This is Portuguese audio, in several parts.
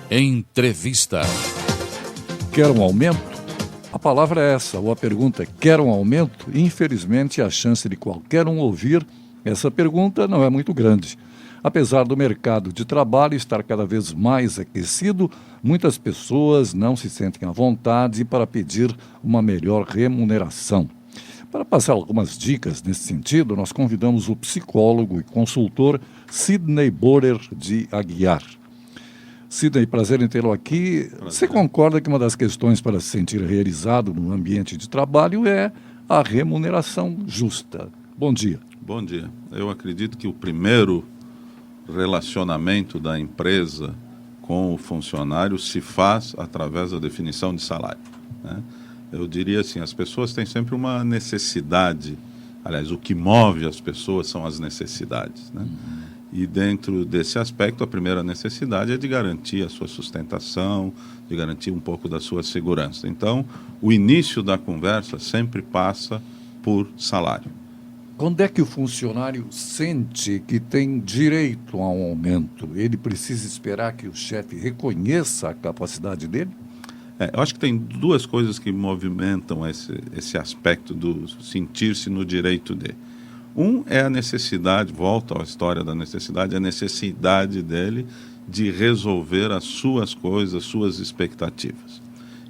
Entrevista. Quer um aumento? A palavra é essa, ou a pergunta é: quer um aumento? Infelizmente, a chance de qualquer um ouvir essa pergunta não é muito grande. Apesar do mercado de trabalho estar cada vez mais aquecido, muitas pessoas não se sentem à vontade para pedir uma melhor remuneração. Para passar algumas dicas nesse sentido, nós convidamos o psicólogo e consultor Sidney Borer de Aguiar. Sidney, prazer em tê-lo aqui. Prazer. Você concorda que uma das questões para se sentir realizado no ambiente de trabalho é a remuneração justa? Bom dia. Bom dia. Eu acredito que o primeiro relacionamento da empresa com o funcionário se faz através da definição de salário, né? Eu diria assim, as pessoas têm sempre uma necessidade, aliás, o que move as pessoas são as necessidades, né? E dentro desse aspecto, a primeira necessidade é de garantir a sua sustentação, de garantir um pouco da sua segurança. Então, o início da conversa sempre passa por salário. Quando é que o funcionário sente que tem direito a um aumento? Ele precisa esperar que o chefe reconheça a capacidade dele? Eu acho que tem duas coisas que movimentam esse aspecto do sentir-se no direito de. Um é a necessidade, volta à história da necessidade, a necessidade dele de resolver as suas coisas, suas expectativas.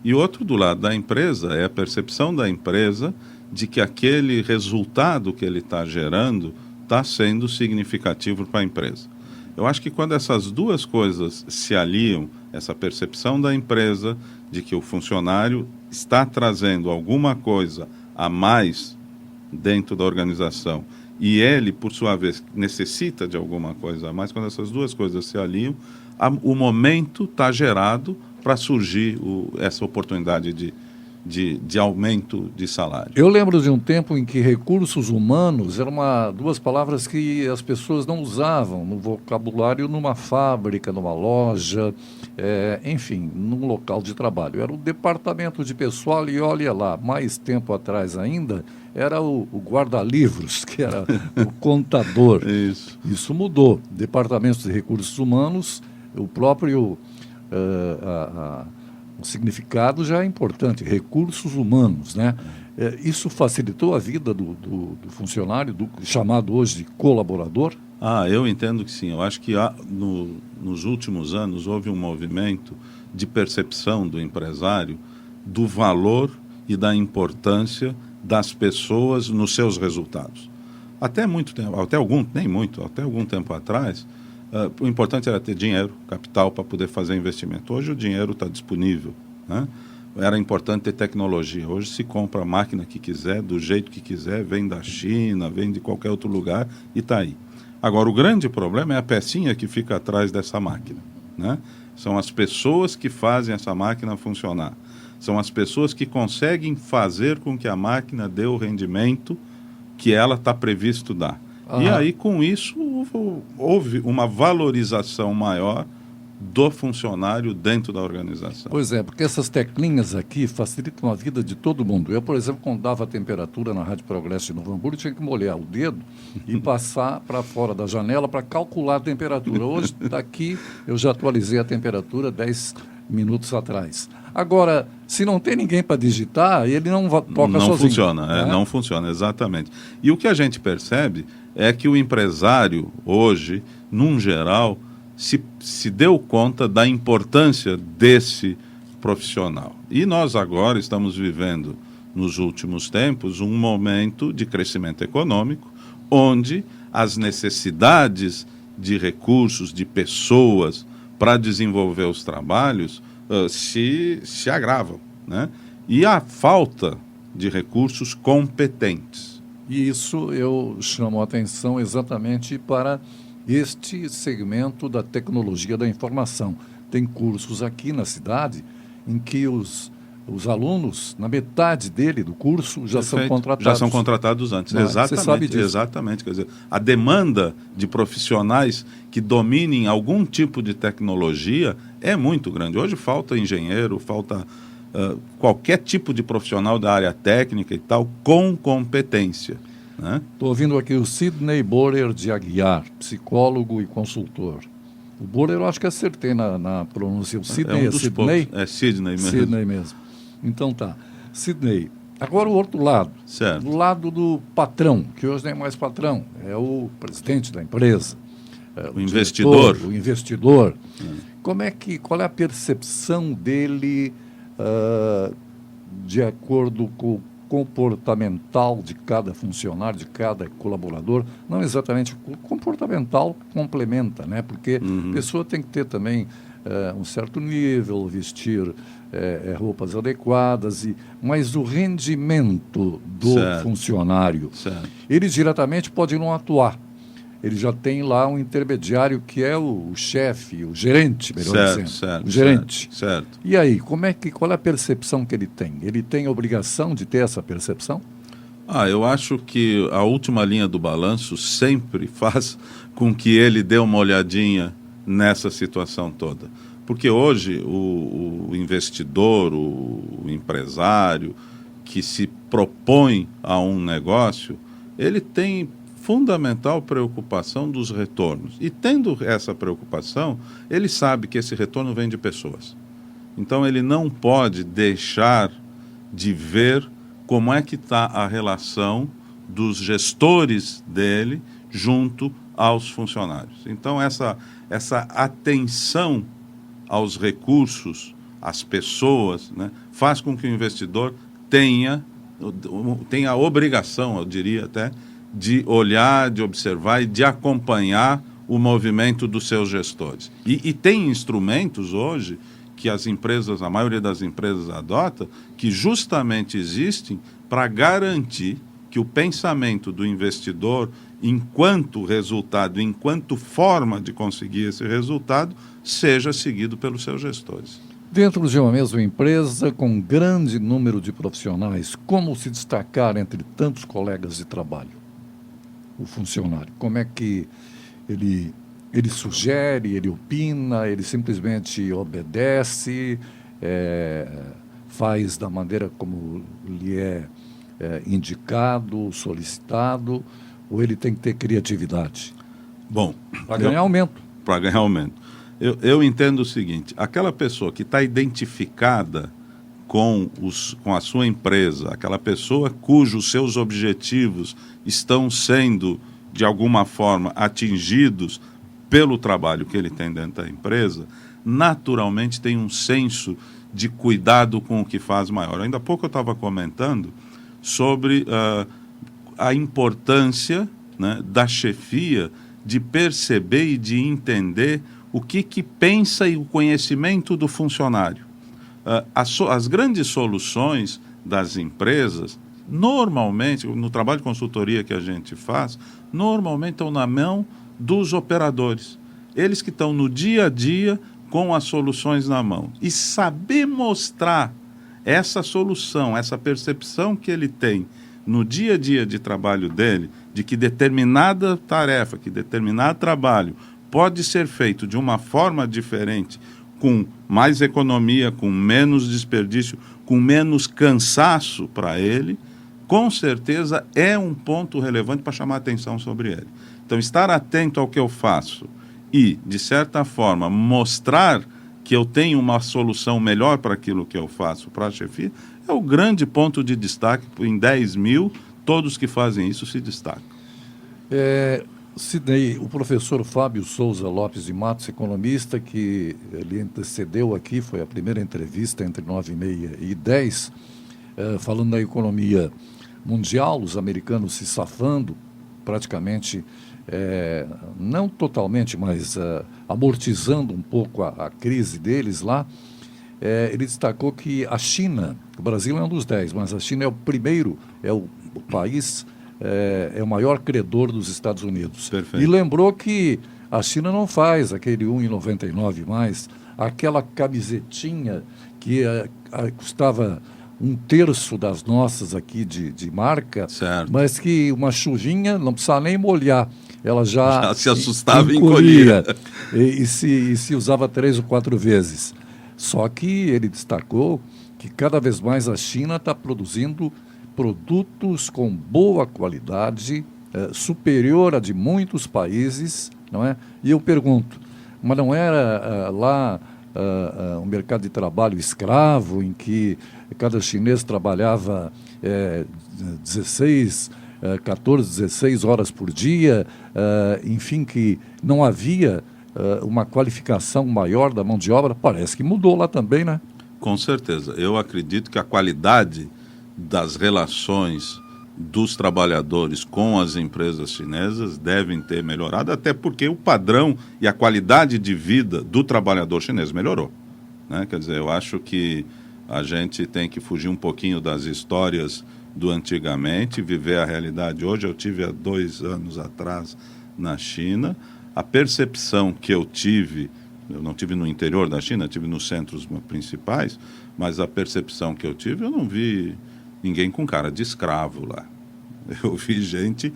E outro, do lado da empresa, é a percepção da empresa de que aquele resultado que ele está gerando está sendo significativo para a empresa. Eu acho que quando essas duas coisas se aliam, essa percepção da empresa de que o funcionário está trazendo alguma coisa a mais dentro da organização e ele, por sua vez, necessita de alguma coisa a mais, quando essas duas coisas se aliam, o momento está gerado para surgir essa oportunidade de aumento de salário. Eu lembro de um tempo em que recursos humanos eram duas palavras que as pessoas não usavam no vocabulário numa fábrica, numa loja, enfim, num local de trabalho. Era o departamento de pessoal e olha lá, mais tempo atrás ainda, era o guarda-livros, que era o contador. Isso mudou. Departamentos de recursos humanos, o próprio... o significado já é importante, recursos humanos, né? Isso facilitou a vida do funcionário, chamado hoje de colaborador? Eu entendo que sim. Eu acho que nos últimos anos houve um movimento de percepção do empresário do valor e da importância das pessoas nos seus resultados. Até algum tempo atrás, o importante era ter dinheiro, capital para poder fazer investimento. Hoje o dinheiro está disponível, né? Era importante ter tecnologia. Hoje se compra a máquina que quiser, do jeito que quiser, vem da China, vem de qualquer outro lugar e está aí. Agora, o grande problema é a pecinha que fica atrás dessa máquina, né? São as pessoas que fazem essa máquina funcionar. São as pessoas que conseguem fazer com que a máquina dê o rendimento que ela está previsto dar. E aí, com isso, houve uma valorização maior do funcionário dentro da organização. Pois é, porque essas teclinhas aqui facilitam a vida de todo mundo. Eu, por exemplo, quando dava a temperatura na Rádio Progresso de Novo Hamburgo, tinha que molhar o dedo e passar para fora da janela para calcular a temperatura. Hoje, daqui, eu já atualizei a temperatura 10 minutos atrás. Agora, se não tem ninguém para digitar, ele não toca sozinho. Não funciona, exatamente. E o que a gente percebe é que o empresário, hoje, num geral, se deu conta da importância desse profissional. E nós agora estamos vivendo, nos últimos tempos, um momento de crescimento econômico, onde as necessidades de recursos, de pessoas, para desenvolver os trabalhos, se agravam, né? E a falta de recursos competentes. E isso eu chamo a atenção exatamente para este segmento da tecnologia da informação. Tem cursos aqui na cidade em que os alunos, na metade do curso, já são contratados. Já são contratados antes, exatamente. Você sabe disso. Exatamente. Quer dizer, a demanda de profissionais que dominem algum tipo de tecnologia é muito grande. Hoje falta engenheiro, falta qualquer tipo de profissional da área técnica e tal, com competência, né? Estou ouvindo aqui o Sidney Borer de Aguiar, psicólogo e consultor. O Boller eu acho que acertei na pronúncia. O Sidney, um dos Sidney? poucos. É Sidney mesmo. Sidney mesmo. Então tá. Sidney. Agora o outro lado. Certo. Do lado do patrão, que hoje não é mais patrão, é o presidente da empresa. O investidor. Diretor, o investidor. Qual é a percepção dele de acordo com o comportamental de cada funcionário, de cada colaborador? Não exatamente o comportamental complementa, né? Porque a pessoa tem que ter também um certo nível, vestir roupas adequadas, mas o rendimento do funcionário, ele diretamente pode não atuar. Ele já tem lá um intermediário que é o chefe, o gerente, melhor dizendo. O gerente. Certo. E aí, qual é a percepção que ele tem? Ele tem a obrigação de ter essa percepção? Eu acho que a última linha do balanço sempre faz com que ele dê uma olhadinha nessa situação toda. Porque hoje o investidor, o empresário que se propõe a um negócio, ele tem fundamental preocupação dos retornos. E tendo essa preocupação, ele sabe que esse retorno vem de pessoas. Então ele não pode deixar de ver como é que está a relação dos gestores dele junto aos funcionários. Então essa atenção aos recursos, às pessoas, né, faz com que o investidor tenha a obrigação, eu diria até, de olhar, de observar e de acompanhar o movimento dos seus gestores. E tem instrumentos hoje que as empresas, a maioria das empresas adota, que justamente existem para garantir que o pensamento do investidor, enquanto resultado, enquanto forma de conseguir esse resultado, seja seguido pelos seus gestores. Dentro de uma mesma empresa, com um grande número de profissionais, como se destacar entre tantos colegas de trabalho? O funcionário, como é que ele sugere, ele opina, ele simplesmente obedece, faz da maneira como lhe é indicado, solicitado, ou ele tem que ter criatividade? Bom, para ganhar aumento. Para ganhar aumento. Eu entendo o seguinte: aquela pessoa que está identificada com a sua empresa, aquela pessoa cujos seus objetivos estão sendo, de alguma forma, atingidos pelo trabalho que ele tem dentro da empresa, naturalmente tem um senso de cuidado com o que faz maior. Ainda há pouco eu estava comentando sobre a importância, né, da chefia de perceber e de entender o que pensa e o conhecimento do funcionário. As grandes soluções das empresas, normalmente, no trabalho de consultoria que a gente faz, normalmente estão na mão dos operadores. Eles que estão no dia a dia com as soluções na mão. E saber mostrar essa solução, essa percepção que ele tem no dia a dia de trabalho dele, de que determinada tarefa, que determinado trabalho pode ser feito de uma forma diferente, com mais economia, com menos desperdício, com menos cansaço para ele, com certeza é um ponto relevante para chamar atenção sobre ele. Então, estar atento ao que eu faço e, de certa forma, mostrar que eu tenho uma solução melhor para aquilo que eu faço para a chefia, é o grande ponto de destaque. Em 10 mil, todos que fazem isso se destacam. Sidney, o professor Fábio Souza Lopes de Matos, economista, que ele antecedeu aqui, foi a primeira entrevista entre 9h30 e 10, falando da economia mundial, os americanos se safando, praticamente, não totalmente, mas amortizando um pouco a crise deles lá. Ele destacou que a China, o Brasil é um dos 10, mas a China é o primeiro, é o país... é o maior credor dos Estados Unidos. Perfeito. E lembrou que a China não faz aquele 1,99 mais, aquela camisetinha que custava 1/3 das nossas aqui de marca, certo, mas que uma chuvinha não precisava nem molhar, ela já se assustava e encolhia. E se usava 3 ou 4 vezes. Só que ele destacou que cada vez mais a China está produzindo produtos com boa qualidade, superior a de muitos países, não é? E eu pergunto, Mas não era lá um mercado de trabalho escravo, em que cada chinês trabalhava 14, 16 horas por dia, enfim, que não havia uma qualificação maior da mão de obra. Parece que mudou lá também, né? Com certeza. Eu acredito que a qualidade das relações dos trabalhadores com as empresas chinesas devem ter melhorado, até porque o padrão e a qualidade de vida do trabalhador chinês melhorou, né? Quer dizer, eu acho que a gente tem que fugir um pouquinho das histórias do antigamente, viver a realidade hoje. Eu tive há 2 anos atrás na China. A percepção que eu tive, eu não tive no interior da China, tive nos centros principais, mas a percepção que eu tive, eu não vi ninguém com cara de escravo lá. Eu vi gente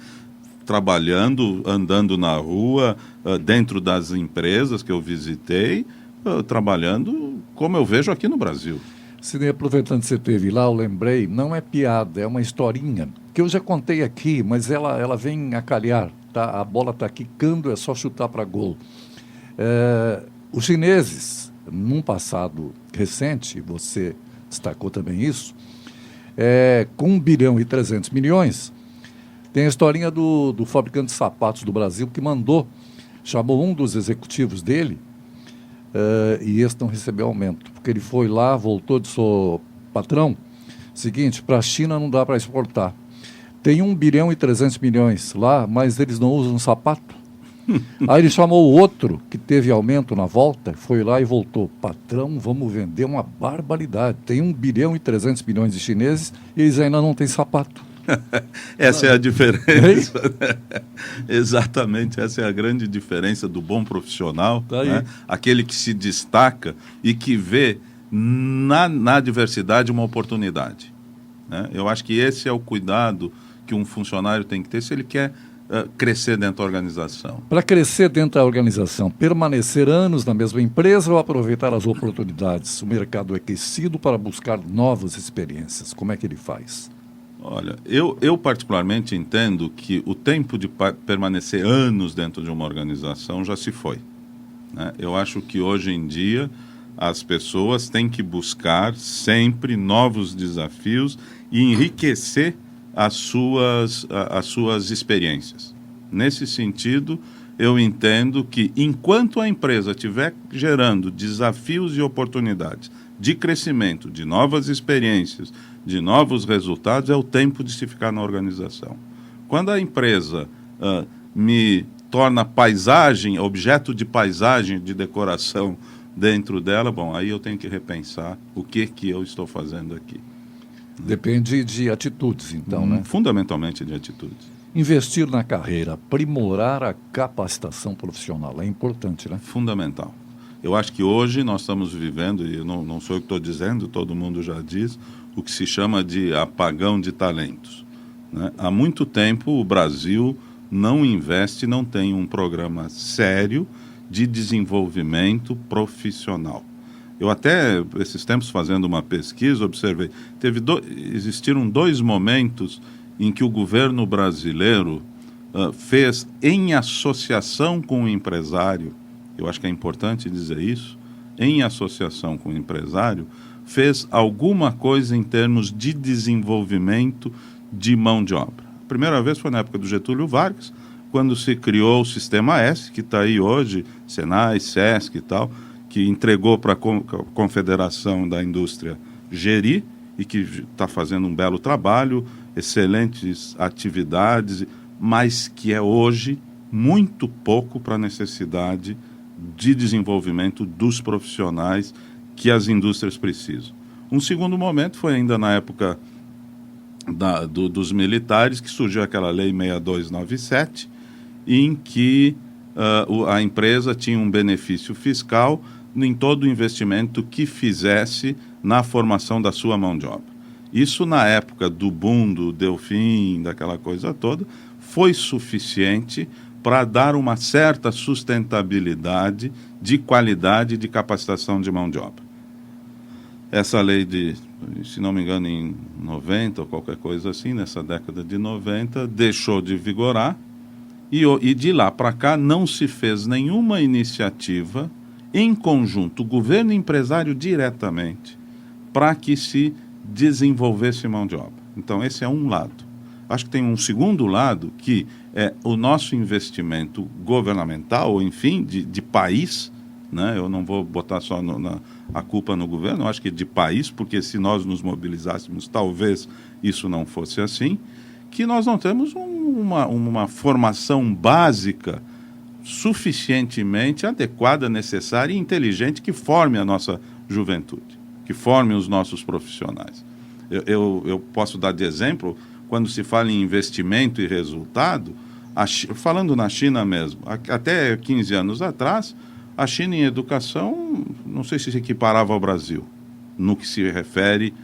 trabalhando, andando na rua, dentro das empresas que eu visitei, trabalhando como eu vejo aqui no Brasil. Sidney, aproveitando que você esteve lá, eu lembrei, não é piada, é uma historinha, que eu já contei aqui, mas ela vem a calhar, tá? A bola está quicando, é só chutar para gol. Os chineses, num passado recente, você destacou também isso, com 1 bilhão e 300 milhões, tem a historinha do fabricante de sapatos do Brasil que chamou um dos executivos dele, e esse não recebeu aumento, porque ele foi lá, voltou e disse: patrão, seguinte, para a China não dá para exportar. Tem 1 bilhão e 300 milhões lá, mas eles não usam sapato. Aí ele chamou o outro, que teve aumento na volta, foi lá e voltou: patrão, vamos vender uma barbaridade. Tem 1 bilhão e 300 milhões de chineses e eles ainda não têm sapato. Essa é a diferença. Exatamente, essa é a grande diferença do bom profissional, né? Aquele que se destaca e que vê na diversidade uma oportunidade, né? Eu acho que esse é o cuidado que um funcionário tem que ter se ele quer crescer dentro da organização. Para crescer dentro da organização, permanecer anos na mesma empresa ou aproveitar as oportunidades? O mercado é aquecido para buscar novas experiências. Como é que ele faz? Olha, eu particularmente entendo que o tempo de permanecer anos dentro de uma organização já se foi, né? Eu acho que hoje em dia as pessoas têm que buscar sempre novos desafios e enriquecer as suas experiências. Nesse sentido, eu entendo que enquanto a empresa estiver gerando desafios e oportunidades de crescimento, de novas experiências, de novos resultados, é o tempo de se ficar na organização. Quando a empresa me torna paisagem, objeto de paisagem, de decoração dentro dela, bom, aí eu tenho que repensar o que eu estou fazendo aqui. Depende de atitudes, então, né? Fundamentalmente de atitudes. Investir na carreira, aprimorar a capacitação profissional, é importante, né? Fundamental. Eu acho que hoje nós estamos vivendo, e não sou eu que estou dizendo, todo mundo já diz, o que se chama de apagão de talentos, né? Há muito tempo o Brasil não investe, não tem um programa sério de desenvolvimento profissional. Eu até, esses tempos, fazendo uma pesquisa, observei, existiram 2 momentos em que o governo brasileiro fez, em associação com o empresário, eu acho que é importante dizer isso, em associação com o empresário, fez alguma coisa em termos de desenvolvimento de mão de obra. A primeira vez foi na época do Getúlio Vargas, quando se criou o Sistema S, que está aí hoje, Senai, Sesc e tal, que entregou para a Confederação da Indústria gerir e que está fazendo um belo trabalho, excelentes atividades, mas que é hoje muito pouco para a necessidade de desenvolvimento dos profissionais que as indústrias precisam. Um segundo momento foi ainda na época dos militares, que surgiu aquela lei 6297, em que a empresa tinha um benefício fiscal em todo o investimento que fizesse na formação da sua mão de obra. Isso, na época do boom do Delfim, daquela coisa toda, foi suficiente para dar uma certa sustentabilidade de qualidade de capacitação de mão de obra. Essa lei se não me engano, em 90 ou qualquer coisa assim, nessa década de 90, deixou de vigorar E de lá para cá não se fez nenhuma iniciativa em conjunto, governo e empresário diretamente, para que se desenvolvesse mão de obra. Então, esse é um lado. Acho que tem um segundo lado, que é o nosso investimento governamental, ou enfim, de país, né? Eu não vou botar só a culpa no governo, eu acho que de país, porque se nós nos mobilizássemos, talvez isso não fosse assim, que nós não temos uma formação básica suficientemente adequada, necessária e inteligente que forme a nossa juventude, que forme os nossos profissionais. Eu posso dar de exemplo, quando se fala em investimento e resultado, falando na China mesmo, até 15 anos atrás, a China em educação, não sei se equiparava ao Brasil, no que se refere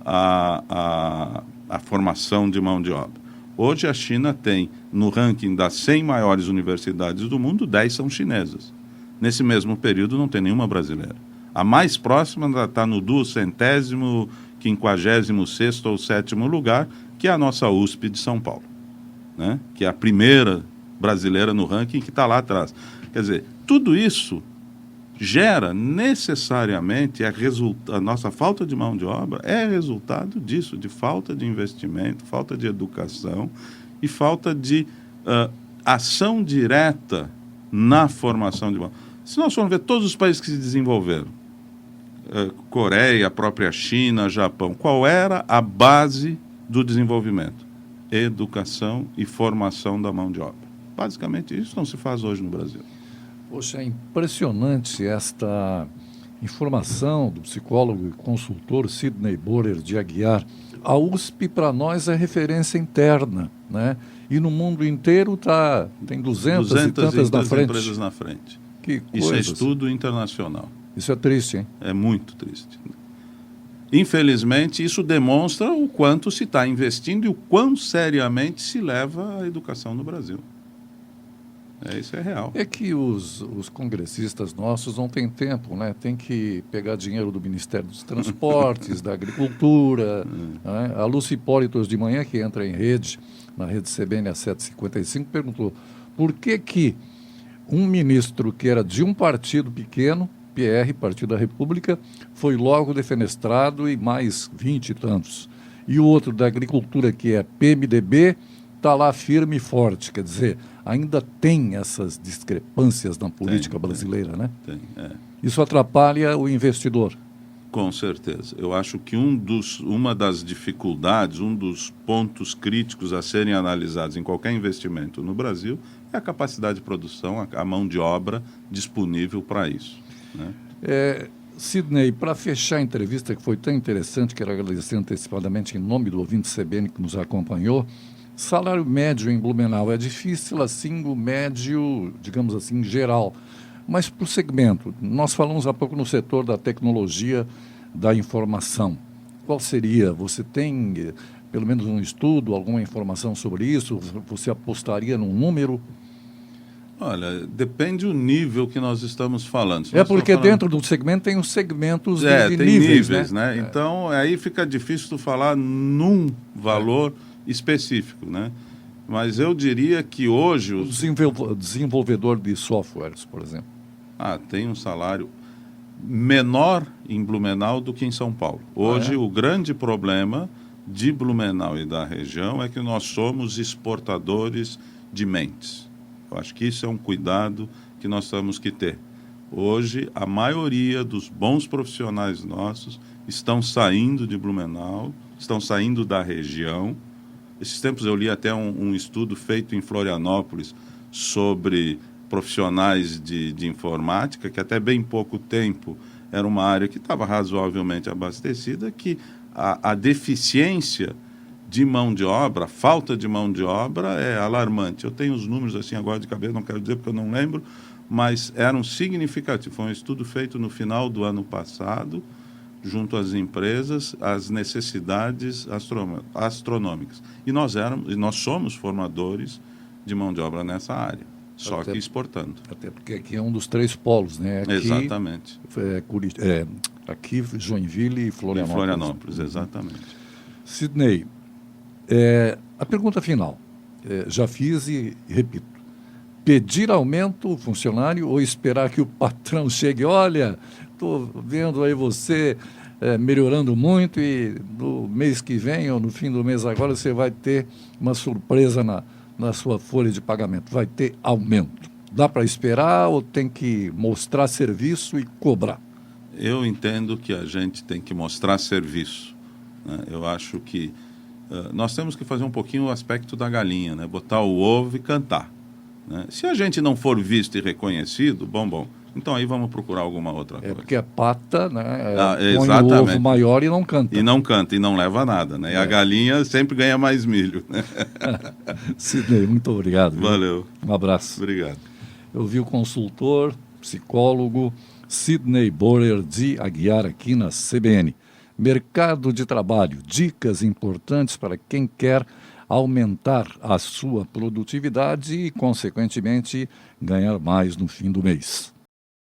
à formação de mão de obra. Hoje a China tem, no ranking das 100 maiores universidades do mundo, 10 são chinesas. Nesse mesmo período não tem nenhuma brasileira. A mais próxima está no 200º, 56º ou 7º lugar, que é a nossa USP de São Paulo, né? Que é a primeira brasileira no ranking que está lá atrás. Quer dizer, tudo isso gera necessariamente a nossa falta de mão de obra é resultado disso, de falta de investimento, falta de educação e falta de ação direta na formação de mão. Se nós formos ver todos os países que se desenvolveram, Coreia, a própria China, Japão, qual era a base do desenvolvimento? Educação e formação da mão de obra. Basicamente, isso não se faz hoje no Brasil. Poxa, é impressionante esta informação do psicólogo e consultor Sidney Borer de Aguiar. A USP, para nós, é referência interna, né? E no mundo inteiro tem 200 e tantas na frente. Empresas na frente. Que coisa. Isso é estudo internacional. Isso é triste, hein? É muito triste. Infelizmente, isso demonstra o quanto se está investindo e o quão seriamente se leva a educação no Brasil. Isso é real. É que os congressistas nossos não têm tempo, né? Tem que pegar dinheiro do Ministério dos Transportes, da Agricultura. Né? A Lúcia Hipólito, de manhã, que entra em rede, na rede CBN às 7h55, perguntou por que um ministro que era de um partido pequeno, PR, Partido da República, foi logo defenestrado e mais 20 e tantos. E o outro da Agricultura, que é PMDB, está lá firme e forte. Quer dizer, ainda tem essas discrepâncias na política brasileira, né? Tem. Isso atrapalha o investidor. Com certeza. Eu acho que uma das dificuldades, um dos pontos críticos a serem analisados em qualquer investimento no Brasil é a capacidade de produção, a mão de obra disponível para isso, né? Sidney, para fechar a entrevista, que foi tão interessante, quero agradecer antecipadamente em nome do ouvinte CBN que nos acompanhou. Salário médio em Blumenau é difícil, assim, o médio, digamos assim, geral. Mas para o segmento, nós falamos há pouco no setor da tecnologia da informação. Qual seria? Você tem, pelo menos um estudo, alguma informação sobre isso? Você apostaria num número? Olha, depende do nível que nós estamos falando. Porque dentro do segmento tem os segmentos de tem níveis, né? Então, aí fica difícil tu falar num valor específico, né? Mas eu diria que hoje... O desenvolvedor de softwares, por exemplo. Tem um salário menor em Blumenau do que em São Paulo. Hoje, o grande problema de Blumenau e da região é que nós somos exportadores de mentes. Eu acho que isso é um cuidado que nós temos que ter. Hoje, a maioria dos bons profissionais nossos estão saindo de Blumenau, estão saindo da região. Esses tempos eu li até um estudo feito em Florianópolis sobre profissionais de informática, que até bem pouco tempo era uma área que estava razoavelmente abastecida, que a deficiência de mão de obra, a falta de mão de obra é alarmante. Eu tenho os números assim agora de cabeça, não quero dizer porque eu não lembro, mas eram significativos. Foi um estudo feito no final do ano passado, junto às empresas, as necessidades astronômicas. E nós somos formadores de mão de obra nessa área, só que exportando. Até porque aqui é um dos 3 polos, né? Aqui, exatamente. Aqui, Joinville e Florianópolis. E Florianópolis, exatamente. Sidney, a pergunta final, já fiz e repito. pedir aumento, o funcionário, ou esperar que o patrão chegue, olha, estou vendo aí você melhorando muito e no mês que vem ou no fim do mês agora você vai ter uma surpresa na sua folha de pagamento, vai ter aumento. Dá para esperar ou tem que mostrar serviço e cobrar? Eu entendo que a gente tem que mostrar serviço, né? Eu acho que nós temos que fazer um pouquinho o aspecto da galinha, né? Botar o ovo e cantar, né? Se a gente não for visto e reconhecido, bom, então aí vamos procurar alguma outra coisa. Porque a pata, né, põe exatamente. o ovo maior e não canta. E não canta, e não leva nada, né? E a galinha sempre ganha mais milho, né? Sidney, muito obrigado. Viu? Valeu. Um abraço. Obrigado. Eu vi o consultor, psicólogo, Sidney Borer de Aguiar aqui na CBN. Mercado de trabalho, dicas importantes para quem quer aumentar a sua produtividade e, consequentemente, ganhar mais no fim do mês.